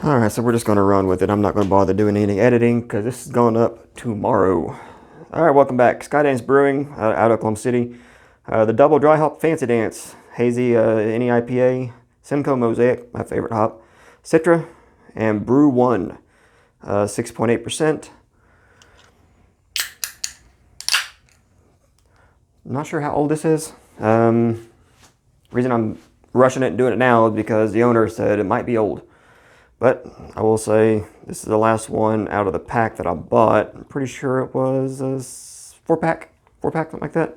All right, so we're just going to run with it. I'm not going to bother doing any editing because this is going up tomorrow. All right, welcome back. Skydance Brewing out of Oklahoma City. The double dry hop Fancy Dance, hazy NEIPA, Simcoe Mosaic, my favorite hop, Citra, and Brew 1, 6.8%. Not sure how old this is. Reason I'm rushing it and doing it now is because the owner said it might be old. But I will say this is the last one out of the pack that I bought. I'm pretty sure it was a 4-pack, something like that.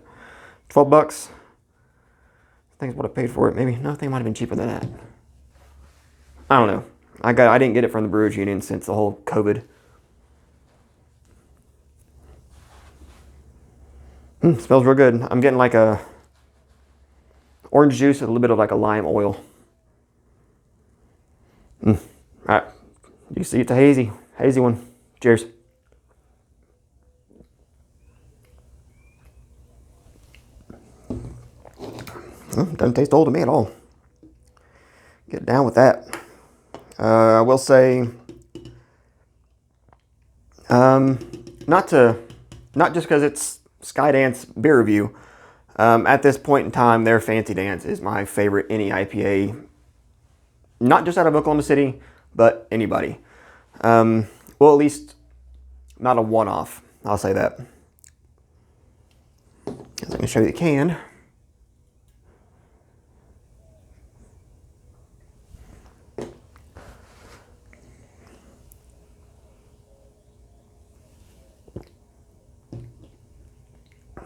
12 bucks. I think it's what I paid for it. Maybe, no, I think it might have been cheaper than that. I don't know. I didn't get it from the Brewers Union since the whole COVID. Smells real good. I'm getting like a orange juice with a little bit of like a lime oil. All right, you see it's a hazy one. Cheers. Doesn't taste old to me at all. Get down with that. I will say, not just because it's Skydance beer review. At this point in time, their Fancy Dance is my favorite NEIPA. Not just out of Oklahoma City, but anybody. Well, at least not a one-off. I'll say that. As I can show you the can.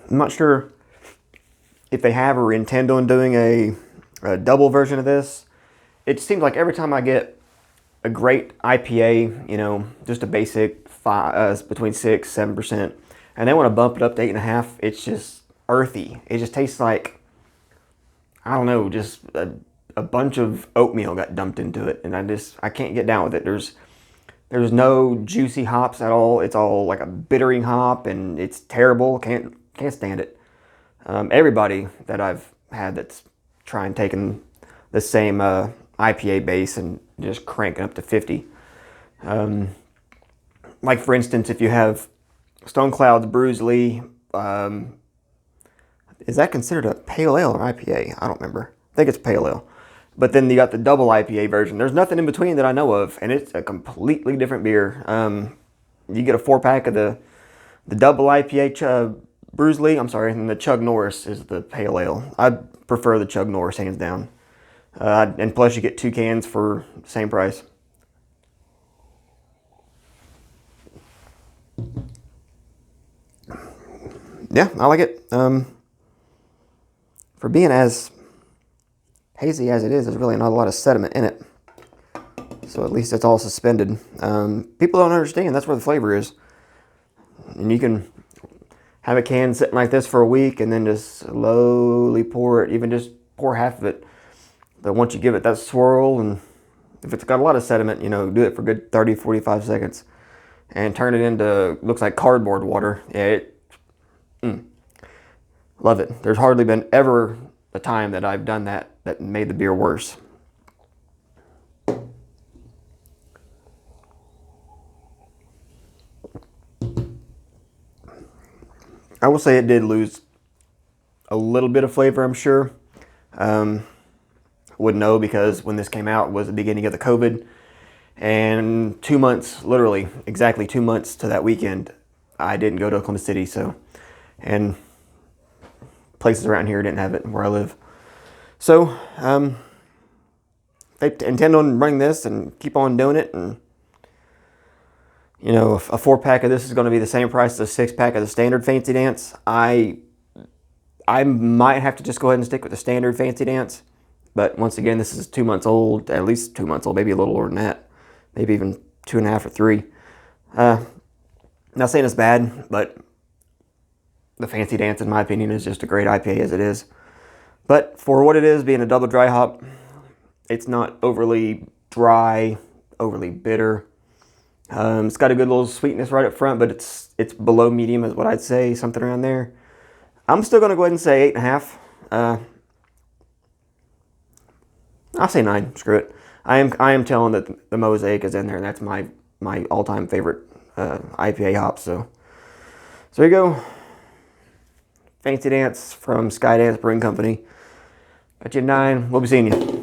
I'm not sure if they have or intend on doing a double version of this. It seems like every time I get a great IPA, you know, just a basic between 6-7%, and they want to bump it up to 8.5, it's just earthy. It just tastes like, I don't know, just a bunch of oatmeal got dumped into it, and I can't get down with it. There's no juicy hops at all. It's all like a bittering hop, and it's terrible. Can't stand it. Everybody that I've had that's trying taking the same IPA base and just cranking up to 50. Like for instance, if you have Stone Cloud's Brews Lee, is that considered a pale ale or IPA? I don't remember. I think it's pale ale. But then you got the double IPA version. There's nothing in between that I know of, and it's a completely different beer. You get a 4-pack of the double IPA Brews Lee, and the Chug Norris is the pale ale. I prefer the Chug Norris hands down. And plus you get 2 cans for the same price. Yeah, I like it. For being as hazy as it is, there's really not a lot of sediment in it. So at least it's all suspended. People don't understand that's where the flavor is. And you can have a can sitting like this for a week and then just slowly pour it, even just pour half of it. But once you give it that swirl, and if it's got a lot of sediment, you know, do it for a good 30-45 seconds and turn it into, looks like cardboard water. Yeah, love it. There's hardly been ever a time that I've done that made the beer worse. I will say it did lose a little bit of flavor, I'm sure. Wouldn't know because when this came out was the beginning of the COVID, and 2 months, literally exactly 2 months to that weekend, I didn't go to Oklahoma City. So, and places around here didn't have it where I live. So they intend on running this and keep on doing it, and you know, a 4-pack of this is going to be the same price as a 6-pack of the standard Fancy Dance. I might have to just go ahead and stick with the standard Fancy Dance. But once again, this is 2 months old, at least 2 months old, maybe a little older than that. Maybe even 2.5 or 3. Not saying it's bad, but the Fancy Dance, in my opinion, is just a great IPA as it is. But for what it is, being a double dry hop, it's not overly dry, overly bitter. It's got a good little sweetness right up front, but it's below medium is what I'd say, something around there. I'm still going to go ahead and say 8.5. I'll say 9. Screw it. I am telling that the Mosaic is in there, and that's my all-time favorite IPA hop. So there you go. Fancy Dance from Skydance Brewing Company. Got you at 9. We'll be seeing you.